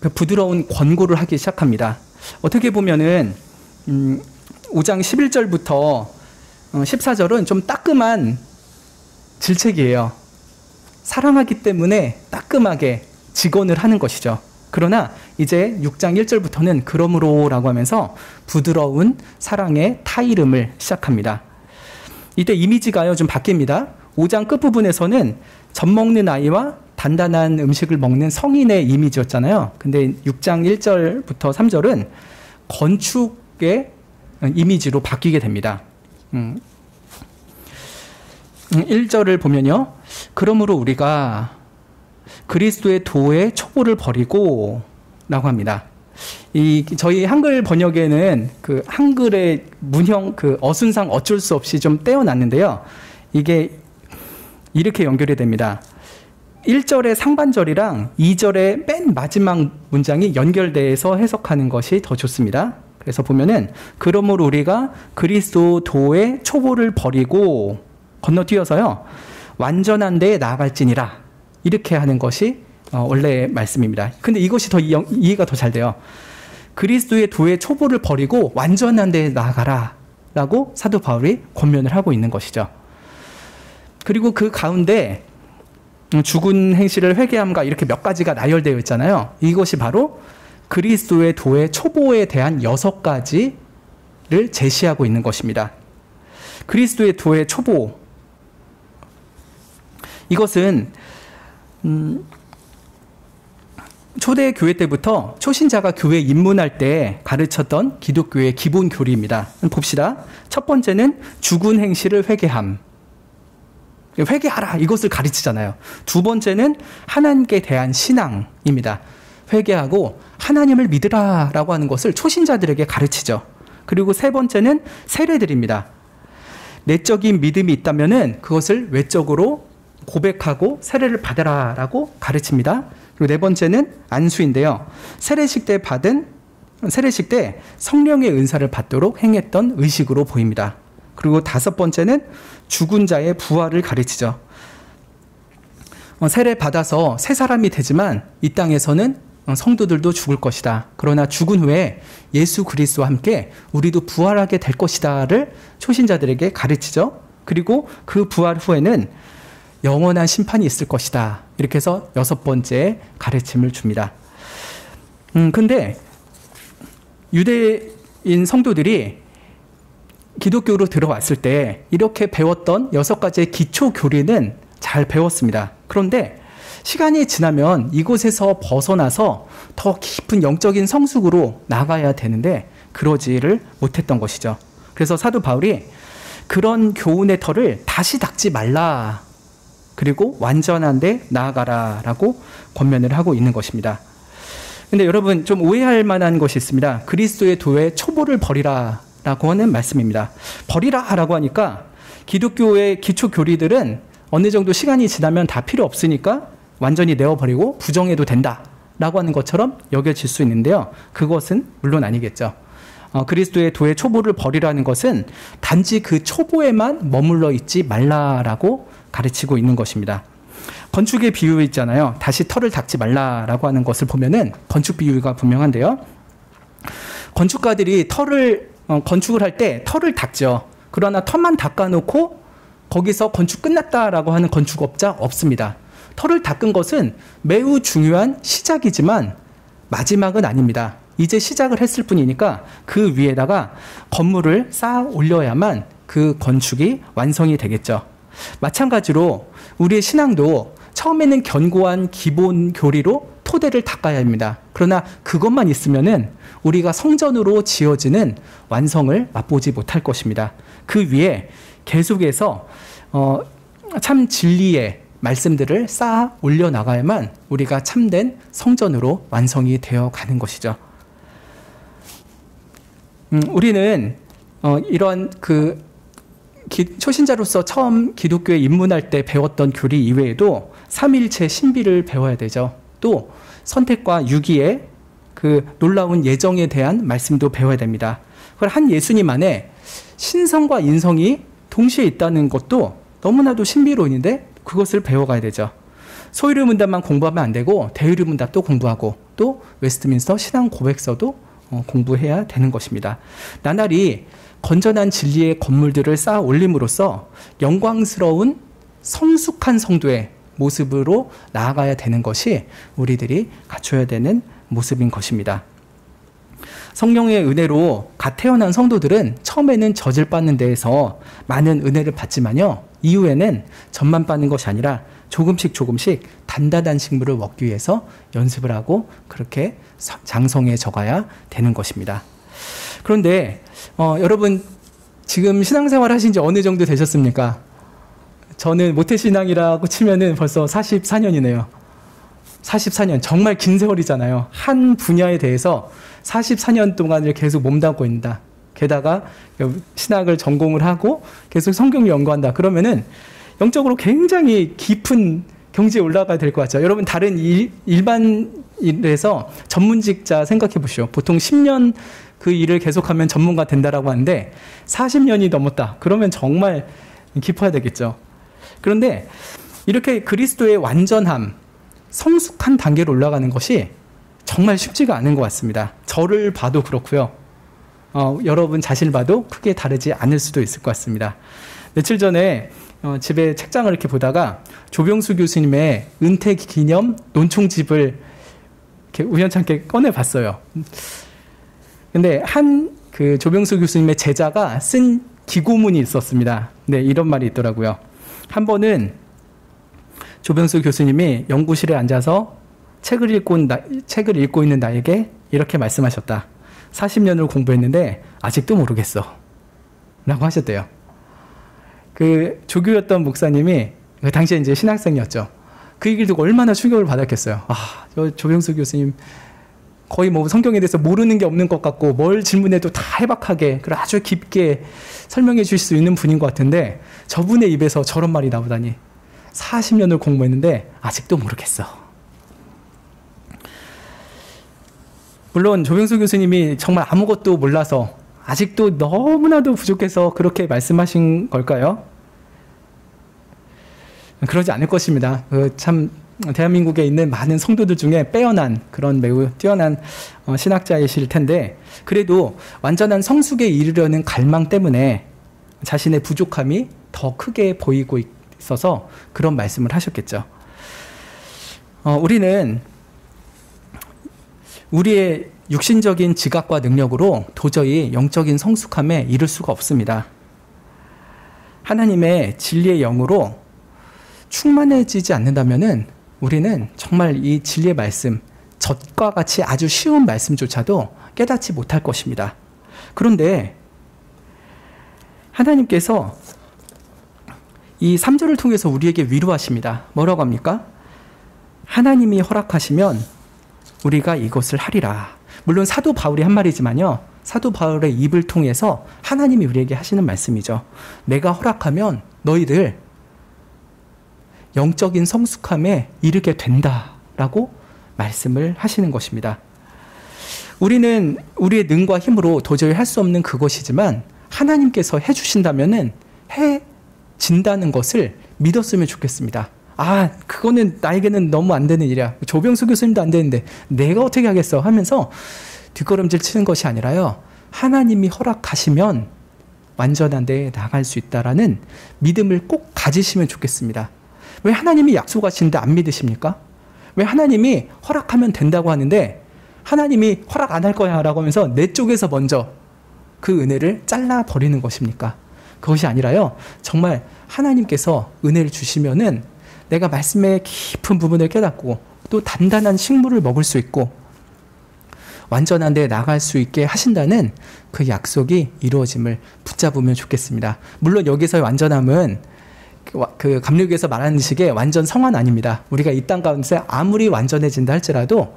그 부드러운 권고를 하기 시작합니다. 어떻게 보면은 5장 11절부터 14절은 좀 따끔한 질책이에요. 사랑하기 때문에 따끔하게 직언을 하는 것이죠. 그러나 이제 6장 1절부터는 그러므로라고 하면서 부드러운 사랑의 타이름을 시작합니다. 이때 이미지가요 좀 바뀝니다. 5장 끝부분에서는 젖 먹는 아이와 단단한 음식을 먹는 성인의 이미지였잖아요. 근데 6장 1절부터 3절은 건축의 이미지로 바뀌게 됩니다. 1절을 보면요. 그러므로 우리가 그리스도의 도의 촉보를 버리고 라고 합니다. 저희 한글 번역에는 그 한글의 문형 그 어순상 어쩔 수 없이 좀 떼어놨는데요. 이게 이렇게 연결이 됩니다. 1절의 상반절이랑 2절의 맨 마지막 문장이 연결돼서 해석하는 것이 더 좋습니다. 그래서 보면은 그러므로 우리가 그리스도 도의 촉보를 버리고 건너뛰어서요. 완전한 데에 나아갈지니라. 이렇게 하는 것이 원래의 말씀입니다. 근데 이것이 더 이해가 더 잘 돼요. 그리스도의 도의 촉보를 버리고 완전한 데에 나아가라 라고 사도 바울이 권면을 하고 있는 것이죠. 그리고 그 가운데 죽은 행실을 회개함과 이렇게 몇 가지가 나열되어 있잖아요. 이것이 바로 그리스도의 도의 촉보에 대한 6가지를 제시하고 있는 것입니다. 그리스도의 도의 촉보, 이것은 초대 교회 때부터 초신자가 교회에 입문할 때 가르쳤던 기독교의 기본 교리입니다. 봅시다. 첫 번째는 죽은 행실을 회개함. 회개하라, 이것을 가르치잖아요. 두 번째는 하나님께 대한 신앙입니다. 회개하고 하나님을 믿으라 라고 하는 것을 초신자들에게 가르치죠. 그리고 세 번째는 세례드립니다. 내적인 믿음이 있다면 그것을 외적으로 고백하고 세례를 받으라 라고 가르칩니다. 그리고 네 번째는 안수인데요. 세례식 때 성령의 은사를 받도록 행했던 의식으로 보입니다. 그리고 다섯 번째는 죽은 자의 부활을 가르치죠. 세례 받아서 새 사람이 되지만 이 땅에서는 성도들도 죽을 것이다. 그러나 죽은 후에 예수 그리스도와 함께 우리도 부활하게 될 것이다를 초신자들에게 가르치죠. 그리고 그 부활 후에는 영원한 심판이 있을 것이다. 이렇게 해서 6번째 가르침을 줍니다. 근데 유대인 성도들이 기독교로 들어왔을 때 이렇게 배웠던 6가지의 기초 교리는 잘 배웠습니다. 그런데 시간이 지나면 이곳에서 벗어나서 더 깊은 영적인 성숙으로 나가야 되는데 그러지를 못했던 것이죠. 그래서 사도 바울이 그런 교훈의 털을 다시 닦지 말라. 그리고 완전한 데 나아가라 라고 권면을 하고 있는 것입니다. 근데 여러분 좀 오해할 만한 것이 있습니다. 그리스도의 도의 촉보를 버리라 라고 하는 말씀입니다. 버리라 라고 하니까 기독교의 기초 교리들은 어느 정도 시간이 지나면 다 필요 없으니까 완전히 내어버리고 부정해도 된다 라고 하는 것처럼 여겨질 수 있는데요. 그것은 물론 아니겠죠. 그리스도의 도의 촉보를 버리라는 것은 단지 그 촉보에만 머물러 있지 말라라고 가르치고 있는 것입니다. 건축의 비유 있잖아요. 다시 털을 닦지 말라라고 하는 것을 보면은 건축 비유가 분명한데요. 건축가들이 건축을 할 때 털을 닦죠. 그러나 털만 닦아놓고 거기서 건축 끝났다라고 하는 건축업자 없습니다. 털을 닦은 것은 매우 중요한 시작이지만 마지막은 아닙니다. 이제 시작을 했을 뿐이니까 그 위에다가 건물을 쌓아 올려야만 그 건축이 완성이 되겠죠. 마찬가지로 우리의 신앙도 처음에는 견고한 기본 교리로 토대를 닦아야 합니다. 그러나 그것만 있으면은 우리가 성전으로 지어지는 완성을 맛보지 못할 것입니다. 그 위에 계속해서 참 진리의 말씀들을 쌓아 올려나가야만 우리가 참된 성전으로 완성이 되어 가는 것이죠. 우리는 이런 초신자로서 처음 기독교에 입문할 때 배웠던 교리 이외에도 삼위일체 신비를 배워야 되죠. 또 선택과 유기의 그 놀라운 예정에 대한 말씀도 배워야 됩니다. 그걸 한 예수님 안에 신성과 인성이 동시에 있다는 것도 너무나도 신비로운데 그것을 배워가야 되죠. 소유리 문답만 공부하면 안 되고 대유리 문답도 공부하고 또 웨스트민스터 신앙 고백서도 공부해야 되는 것입니다. 나날이 건전한 진리의 건물들을 쌓아 올림으로써 영광스러운 성숙한 성도의 모습으로 나아가야 되는 것이 우리들이 갖춰야 되는 모습인 것입니다. 성령의 은혜로 갓 태어난 성도들은 처음에는 젖을 받는 데에서 많은 은혜를 받지만요, 이후에는 젖만 받는 것이 아니라 조금씩 단단한 식물을 먹기 위해서 연습을 하고 그렇게 장성해져가야 되는 것입니다. 그런데 여러분 지금 신앙생활 하신 지 어느 정도 되셨습니까? 저는 모태신앙이라고 치면은 벌써 44년이네요. 44년, 정말 긴 세월이잖아요. 한 분야에 대해서 44년 동안을 계속 몸담고 있다. 게다가 신학을 전공을 하고 계속 성경을 연구한다. 그러면은 영적으로 굉장히 깊은 경지에 올라가야 될 것 같죠. 여러분 다른 일반 일에서 전문직자 생각해 보시오. 보통 10년 그 일을 계속하면 전문가 된다라고 하는데 40년이 넘었다. 그러면 정말 깊어야 되겠죠. 그런데 이렇게 그리스도의 완전함, 성숙한 단계로 올라가는 것이 정말 쉽지가 않은 것 같습니다. 저를 봐도 그렇고요. 여러분 자신을 봐도 크게 다르지 않을 수도 있을 것 같습니다. 며칠 전에 집에 책장을 이렇게 보다가 조병수 교수님의 은퇴 기념 논총집을 이렇게 우연찮게 꺼내 봤어요. 근데 그 조병수 교수님의 제자가 쓴 기고문이 있었습니다. 네, 이런 말이 있더라고요. 한 번은 조병수 교수님이 연구실에 앉아서 책을 읽고 있는 나에게 이렇게 말씀하셨다. 40년을 공부했는데 아직도 모르겠어. 라고 하셨대요. 그 조교였던 목사님이 그 당시에 이제 신학생이었죠. 그 얘기를 듣고 얼마나 충격을 받았겠어요. 저 조병수 교수님 거의 뭐 성경에 대해서 모르는 게 없는 것 같고 뭘 질문해도 다 해박하게 그리고 아주 깊게 설명해 주실 수 있는 분인 것 같은데 저분의 입에서 저런 말이 나오다니 40년을 공부했는데 아직도 모르겠어. 물론 조병수 교수님이 정말 아무것도 몰라서 아직도 너무나도 부족해서 그렇게 말씀하신 걸까요? 그러지 않을 것입니다. 참 대한민국에 있는 많은 성도들 중에 빼어난 그런 매우 뛰어난 신학자이실 텐데 그래도 완전한 성숙에 이르려는 갈망 때문에 자신의 부족함이 더 크게 보이고 있어서 그런 말씀을 하셨겠죠. 우리는 우리의 육신적인 지각과 능력으로 도저히 영적인 성숙함에 이를 수가 없습니다. 하나님의 진리의 영으로 충만해지지 않는다면은 우리는 정말 이 진리의 말씀, 젖과 같이 아주 쉬운 말씀조차도 깨닫지 못할 것입니다. 그런데 하나님께서 이 3절을 통해서 우리에게 위로하십니다. 뭐라고 합니까? 하나님이 허락하시면 우리가 이것을 하리라. 물론 사도 바울이 한 말이지만요. 사도 바울의 입을 통해서 하나님이 우리에게 하시는 말씀이죠. 내가 허락하면 너희들 영적인 성숙함에 이르게 된다라고 말씀을 하시는 것입니다. 우리는 우리의 능과 힘으로 도저히 할 수 없는 그것이지만 하나님께서 해주신다면은 해진다는 것을 믿었으면 좋겠습니다. 그거는 나에게는 너무 안 되는 일이야. 조병수 교수님도 안 되는데 내가 어떻게 하겠어 하면서 뒷걸음질 치는 것이 아니라요. 하나님이 허락하시면 완전한 데에 나갈 수 있다라는 믿음을 꼭 가지시면 좋겠습니다. 왜 하나님이 약속하시는데 안 믿으십니까? 왜 하나님이 허락하면 된다고 하는데 하나님이 허락 안 할 거야 라고 하면서 내 쪽에서 먼저 그 은혜를 잘라버리는 것입니까? 그것이 아니라요. 정말 하나님께서 은혜를 주시면은 내가 말씀의 깊은 부분을 깨닫고 또 단단한 식물을 먹을 수 있고 완전한 데에 나갈 수 있게 하신다는 그 약속이 이루어짐을 붙잡으면 좋겠습니다. 물론 여기서의 완전함은 그 감리교에서 말하는 식의 완전 성화는 아닙니다. 우리가 이 땅 가운데 아무리 완전해진다 할지라도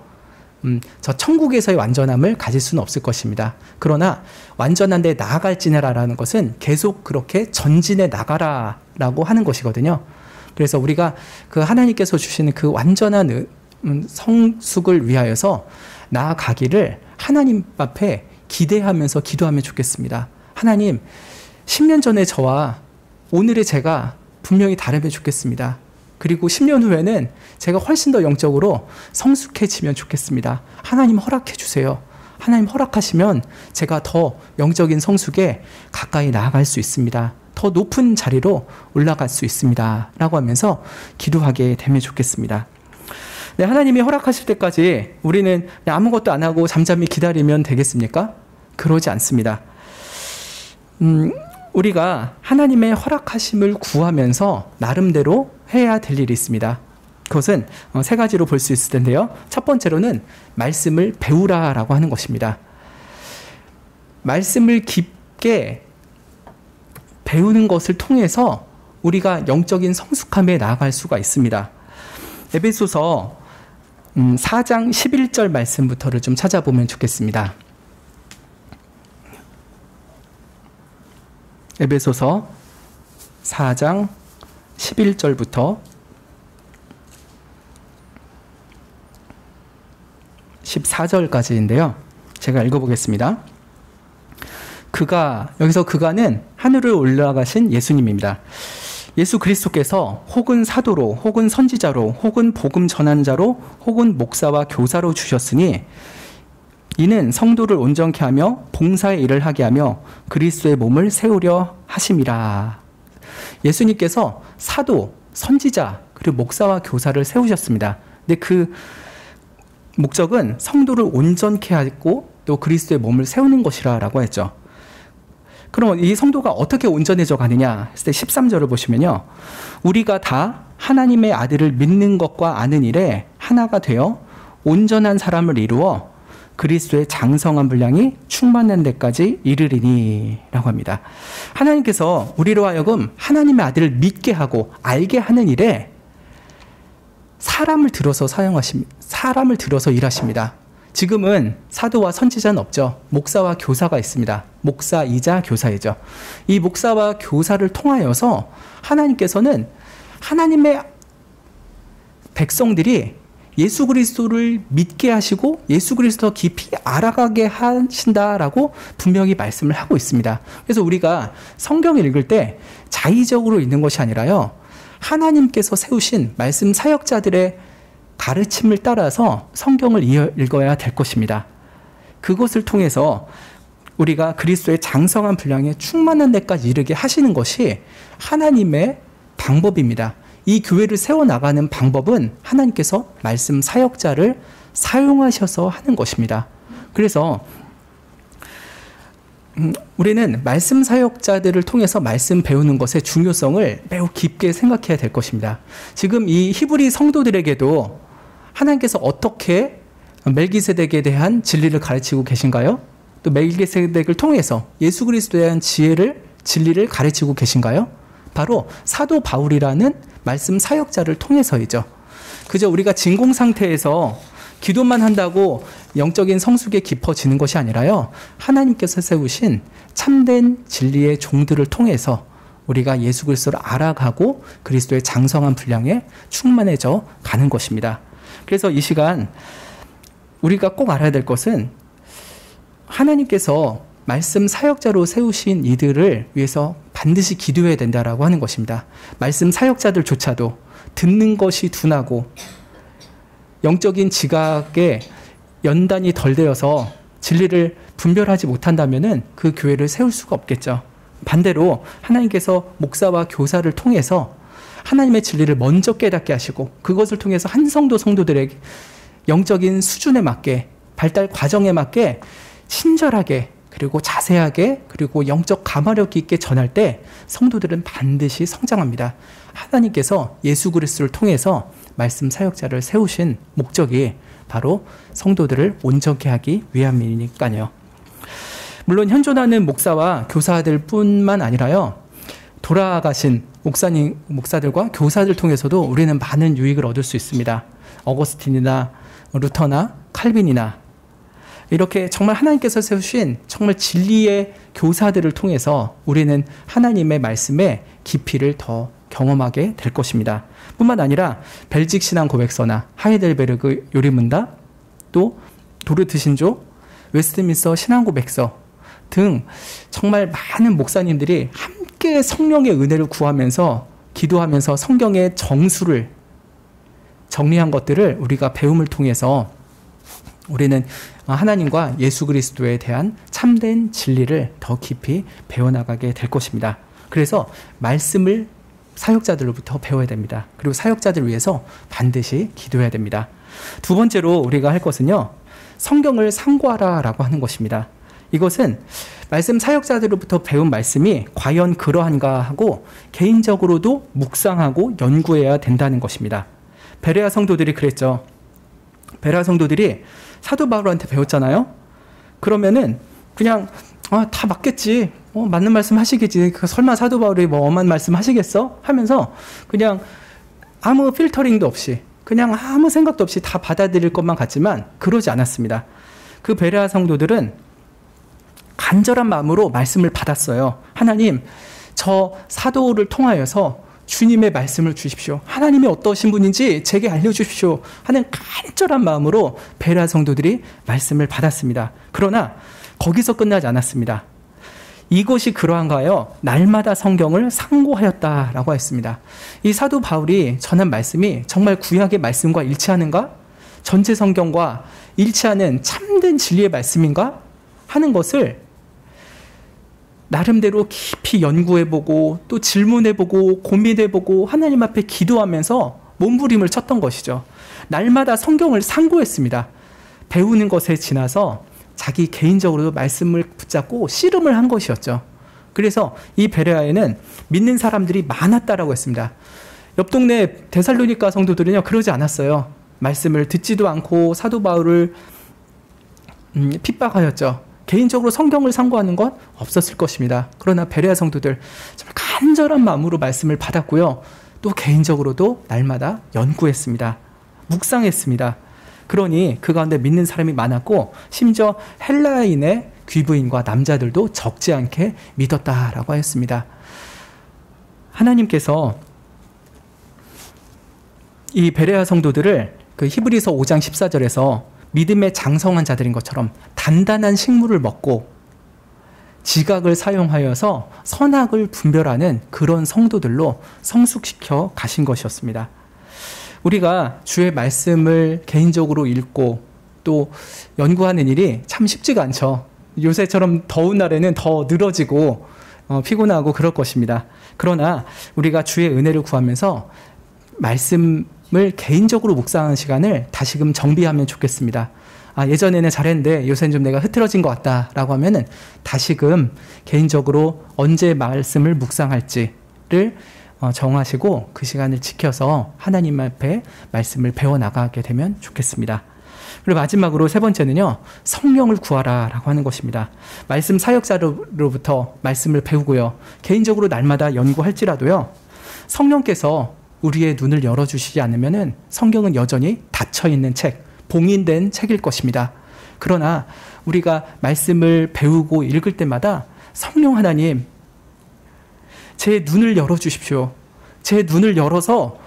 저 천국에서의 완전함을 가질 수는 없을 것입니다. 그러나 완전한 데 나아갈지니라라는 것은 계속 그렇게 전진해 나가라라고 하는 것이거든요. 그래서 우리가 그 하나님께서 주시는 그 완전한 성숙을 위하여서 나아가기를 하나님 앞에 기대하면서 기도하면 좋겠습니다. 하나님, 10년 전에 저와 오늘의 제가 분명히 다르면 좋겠습니다. 그리고 10년 후에는 제가 훨씬 더 영적으로 성숙해지면 좋겠습니다. 하나님 허락해 주세요. 하나님 허락하시면 제가 더 영적인 성숙에 가까이 나아갈 수 있습니다. 더 높은 자리로 올라갈 수 있습니다. 라고 하면서 기도하게 되면 좋겠습니다. 네, 하나님이 허락하실 때까지 우리는 그냥 아무것도 안 하고 잠잠히 기다리면 되겠습니까? 그러지 않습니다. 우리가 하나님의 허락하심을 구하면서 나름대로 해야 될 일이 있습니다. 그것은 세 가지로 볼 수 있을 텐데요. 첫 번째로는 말씀을 배우라라고 하는 것입니다. 말씀을 깊게 배우는 것을 통해서 우리가 영적인 성숙함에 나아갈 수가 있습니다. 에베소서 4장 11절 말씀부터를 좀 찾아보면 좋겠습니다. 에베소서 4장 11절부터 14절까지인데요. 제가 읽어보겠습니다. 여기서 그가는 하늘을 올라가신 예수님입니다. 예수 그리스도께서 혹은 사도로, 혹은 선지자로, 혹은 복음 전환자로, 혹은 목사와 교사로 주셨으니 이는 성도를 온전케 하며 봉사의 일을 하게 하며 그리스도의 몸을 세우려 하심이라. 예수님께서 사도, 선지자, 그리고 목사와 교사를 세우셨습니다. 근데 그 목적은 성도를 온전케 하고 또 그리스도의 몸을 세우는 것이라고 했죠. 그럼 이 성도가 어떻게 온전해져 가느냐 했을 때 13절을 보시면요. 우리가 다 하나님의 아들을 믿는 것과 아는 일에 하나가 되어 온전한 사람을 이루어 그리스도의 장성한 분량이 충만한 데까지 이르리니 라고 합니다. 하나님께서 우리로 하여금 하나님의 아들을 믿게 하고 알게 하는 일에 사람을 들어서 일하십니다. 지금은 사도와 선지자는 없죠. 목사와 교사가 있습니다. 목사이자 교사이죠. 이 목사와 교사를 통하여서 하나님께서는 하나님의 백성들이 예수 그리스도를 믿게 하시고 예수 그리스도 깊이 알아가게 하신다라고 분명히 말씀을 하고 있습니다. 그래서 우리가 성경을 읽을 때 자의적으로 읽는 것이 아니라요. 하나님께서 세우신 말씀 사역자들의 가르침을 따라서 성경을 읽어야 될 것입니다. 그것을 통해서 우리가 그리스도의 장성한 분량에 충만한 데까지 이르게 하시는 것이 하나님의 방법입니다. 이 교회를 세워나가는 방법은 하나님께서 말씀 사역자를 사용하셔서 하는 것입니다. 그래서 우리는 말씀 사역자들을 통해서 말씀 배우는 것의 중요성을 매우 깊게 생각해야 될 것입니다. 지금 이 히브리 성도들에게도 하나님께서 어떻게 멜기세덱에 대한 진리를 가르치고 계신가요? 또 멜기세덱을 통해서 예수 그리스도에 대한 진리를 가르치고 계신가요? 바로 사도 바울이라는 말씀 사역자를 통해서이죠. 그저 우리가 진공 상태에서 기도만 한다고 영적인 성숙에 깊어지는 것이 아니라요. 하나님께서 세우신 참된 진리의 종들을 통해서 우리가 예수 그리스도를 알아가고 그리스도의 장성한 분량에 충만해져 가는 것입니다. 그래서 이 시간 우리가 꼭 알아야 될 것은 하나님께서 말씀 사역자로 세우신 이들을 위해서 반드시 기도해야 된다라고 하는 것입니다. 말씀 사역자들조차도 듣는 것이 둔하고 영적인 지각에 연단이 덜 되어서 진리를 분별하지 못한다면은 그 교회를 세울 수가 없겠죠. 반대로 하나님께서 목사와 교사를 통해서 하나님의 진리를 먼저 깨닫게 하시고 그것을 통해서 한 성도들에게 영적인 수준에 맞게 발달 과정에 맞게 친절하게 그리고 자세하게 그리고 영적 가마력 있게 전할 때 성도들은 반드시 성장합니다. 하나님께서 예수 그리스도를 통해서 말씀 사역자를 세우신 목적이 바로 성도들을 온전케 하기 위함이니까요. 물론 현존하는 목사와 교사들 뿐만 아니라요. 돌아가신 목사들과 교사들 통해서도 우리는 많은 유익을 얻을 수 있습니다. 어거스틴이나 루터나 칼빈이나 이렇게 정말 하나님께서 세우신 정말 진리의 교사들을 통해서 우리는 하나님의 말씀의 깊이를 더 경험하게 될 것입니다. 뿐만 아니라 벨직 신앙 고백서나 하이델베르그 요리문답 또 도르트 신조, 웨스트민스터 신앙 고백서 등 정말 많은 목사님들이 함께 성령의 은혜를 구하면서 기도하면서 성경의 정수를 정리한 것들을 우리가 배움을 통해서 우리는 하나님과 예수 그리스도에 대한 참된 진리를 더 깊이 배워나가게 될 것입니다. 그래서 말씀을 사역자들로부터 배워야 됩니다. 그리고 사역자들 위해서 반드시 기도해야 됩니다. 두 번째로 우리가 할 것은요, 성경을 상고하라라고 하는 것입니다. 이것은 말씀 사역자들로부터 배운 말씀이 과연 그러한가 하고 개인적으로도 묵상하고 연구해야 된다는 것입니다. 베레아 성도들이 그랬죠. 베레아 성도들이 사도 바울한테 배웠잖아요. 그러면은 그냥 다 맞겠지. 맞는 말씀 하시겠지. 설마 사도 바울이 뭐 엄한 말씀 하시겠어? 하면서 그냥 아무 필터링도 없이 그냥 아무 생각도 없이 다 받아들일 것만 같지만 그러지 않았습니다. 그 베레아 성도들은 간절한 마음으로 말씀을 받았어요. 하나님, 저 사도를 통하여서 주님의 말씀을 주십시오. 하나님이 어떠신 분인지 제게 알려주십시오. 하는 간절한 마음으로 베레아 성도들이 말씀을 받았습니다. 그러나 거기서 끝나지 않았습니다. 이것이 그러한가요? 날마다 성경을 상고하였다라고 했습니다. 이 사도 바울이 전한 말씀이 정말 구약의 말씀과 일치하는가? 전체 성경과 일치하는 참된 진리의 말씀인가? 하는 것을 나름대로 깊이 연구해보고 또 질문해보고 고민해보고 하나님 앞에 기도하면서 몸부림을 쳤던 것이죠. 날마다 성경을 상고했습니다. 배우는 것에 지나서 자기 개인적으로도 말씀을 붙잡고 씨름을 한 것이었죠. 그래서 이 베레아에는 믿는 사람들이 많았다라고 했습니다. 옆 동네 데살로니가 성도들은요, 그러지 않았어요. 말씀을 듣지도 않고 사도 바울을 핍박하였죠. 개인적으로 성경을 상고하는 건 없었을 것입니다. 그러나 베레아 성도들 정말 간절한 마음으로 말씀을 받았고요. 또 개인적으로도 날마다 연구했습니다. 묵상했습니다. 그러니 그 가운데 믿는 사람이 많았고 심지어 헬라인의 귀부인과 남자들도 적지 않게 믿었다라고 하였습니다. 하나님께서 이 베레아 성도들을 그 히브리서 5장 14절에서 믿음의 장성한 자들인 것처럼 단단한 식물을 먹고 지각을 사용하여서 선악을 분별하는 그런 성도들로 성숙시켜 가신 것이었습니다. 우리가 주의 말씀을 개인적으로 읽고 또 연구하는 일이 참 쉽지가 않죠. 요새처럼 더운 날에는 더 늘어지고 피곤하고 그럴 것입니다. 그러나 우리가 주의 은혜를 구하면서 말씀을 개인적으로 묵상하는 시간을 다시금 정비하면 좋겠습니다. 예전에는 잘했는데 요새는 좀 내가 흐트러진 것 같다라고 하면은 다시금 개인적으로 언제 말씀을 묵상할지를 정하시고 그 시간을 지켜서 하나님 앞에 말씀을 배워나가게 되면 좋겠습니다. 그리고 마지막으로 세 번째는요, 성령을 구하라라고 하는 것입니다. 말씀 사역자로부터 말씀을 배우고요, 개인적으로 날마다 연구할지라도요, 성령께서 우리의 눈을 열어주시지 않으면은 성경은 여전히 닫혀있는 책, 봉인된 책일 것입니다. 그러나 우리가 말씀을 배우고 읽을 때마다 성령 하나님, 제 눈을 열어주십시오. 제 눈을 열어서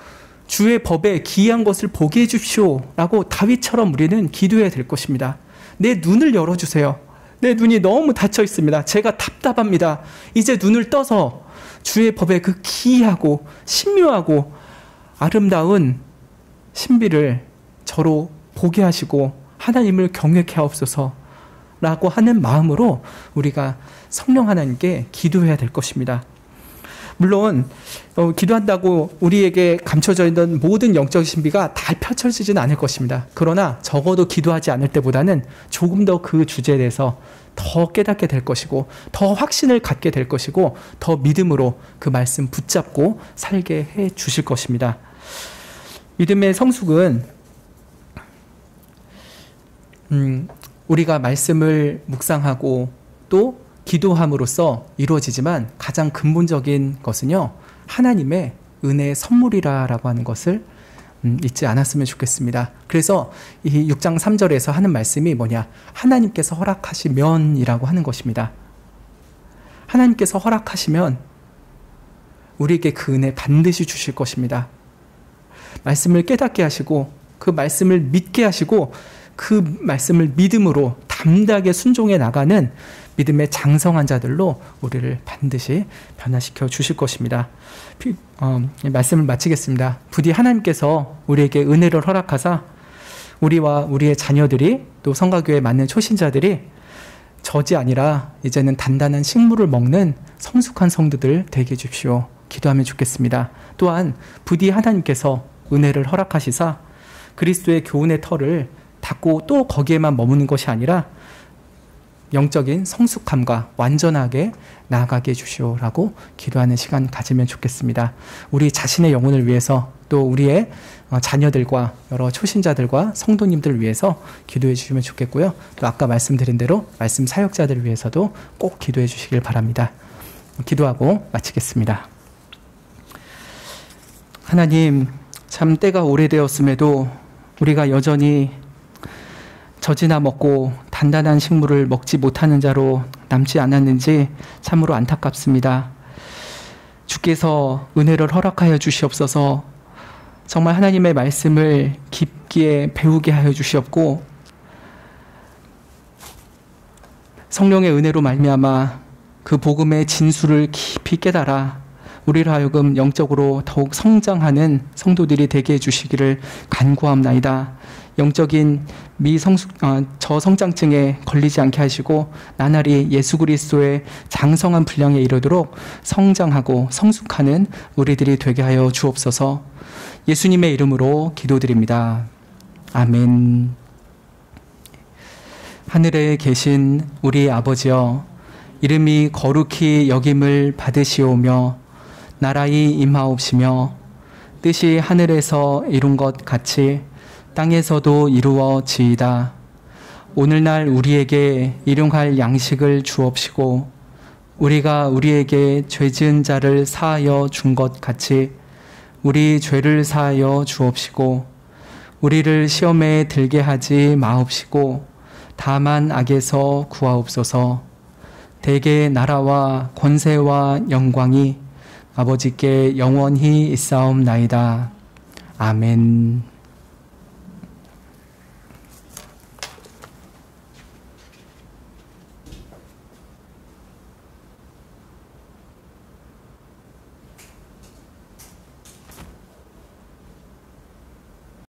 주의 법에 기이한 것을 보게 해주십시오. 라고 다윗처럼 우리는 기도해야 될 것입니다. 내 눈을 열어주세요. 내 눈이 너무 닫혀 있습니다. 제가 답답합니다. 이제 눈을 떠서 주의 법에 그 기이하고 신묘하고 아름다운 신비를 저로 보게 하시고 하나님을 경외케 하옵소서 라고 하는 마음으로 우리가 성령 하나님께 기도해야 될 것입니다. 물론 기도한다고 우리에게 감춰져 있는 모든 영적 신비가 다 펼쳐지지는 않을 것입니다. 그러나 적어도 기도하지 않을 때보다는 조금 더 그 주제에 대해서 더 깨닫게 될 것이고 더 확신을 갖게 될 것이고 더 믿음으로 그 말씀 붙잡고 살게 해 주실 것입니다. 믿음의 성숙은 우리가 말씀을 묵상하고 또 기도함으로써 이루어지지만 가장 근본적인 것은요, 하나님의 은혜의 선물이라고 하는 것을 잊지 않았으면 좋겠습니다. 그래서 이 6장 3절에서 하는 말씀이 뭐냐? 하나님께서 허락하시면이라고 하는 것입니다. 하나님께서 허락하시면 우리에게 그 은혜 반드시 주실 것입니다. 말씀을 깨닫게 하시고 그 말씀을 믿게 하시고 그 말씀을 믿음으로 담대하게 순종해 나가는 믿음의 장성한 자들로 우리를 반드시 변화시켜 주실 것입니다. 말씀을 마치겠습니다. 부디 하나님께서 우리에게 은혜를 허락하사 우리와 우리의 자녀들이 또 성가교회 많은 초신자들이 젖이 아니라 이제는 단단한 식물을 먹는 성숙한 성도들 되게 해주십시오. 기도하면 좋겠습니다. 또한 부디 하나님께서 은혜를 허락하시사 그리스도의 교훈의 터를 닫고 또 거기에만 머무는 것이 아니라 영적인 성숙함과 완전하게 나아가게 해주시오라고 기도하는 시간 가지면 좋겠습니다. 우리 자신의 영혼을 위해서 또 우리의 자녀들과 여러 초신자들과 성도님들을 위해서 기도해 주시면 좋겠고요. 또 아까 말씀드린 대로 말씀 사역자들을 위해서도 꼭 기도해 주시길 바랍니다. 기도하고 마치겠습니다. 하나님, 참 때가 오래되었음에도 우리가 여전히 젖이나 먹고 단단한 식물을 먹지 못하는 자로 남지 않았는지 참으로 안타깝습니다. 주께서 은혜를 허락하여 주시옵소서. 정말 하나님의 말씀을 깊게 배우게 하여 주시옵고 성령의 은혜로 말미암아 그 복음의 진수를 깊이 깨달아 우리를 하여금 영적으로 더욱 성장하는 성도들이 되게 해주시기를 간구합나이다. 영적인 저성장증에 걸리지 않게 하시고 나날이 예수 그리스도의 장성한 분량에 이르도록 성장하고 성숙하는 우리들이 되게 하여 주옵소서. 예수님의 이름으로 기도드립니다. 아멘. 하늘에 계신 우리 아버지여, 이름이 거룩히 여김을 받으시오며 나라의 임하옵시며 뜻이 하늘에서 이룬 것 같이 땅에서도 이루어지이다. 오늘날 우리에게 일용할 양식을 주옵시고 우리가 우리에게 죄 지은 자를 사하여 준 것 같이 우리 죄를 사하여 주옵시고 우리를 시험에 들게 하지 마옵시고 다만 악에서 구하옵소서. 대개 나라와 권세와 영광이 아버지께 영원히 있사옵나이다. 아멘.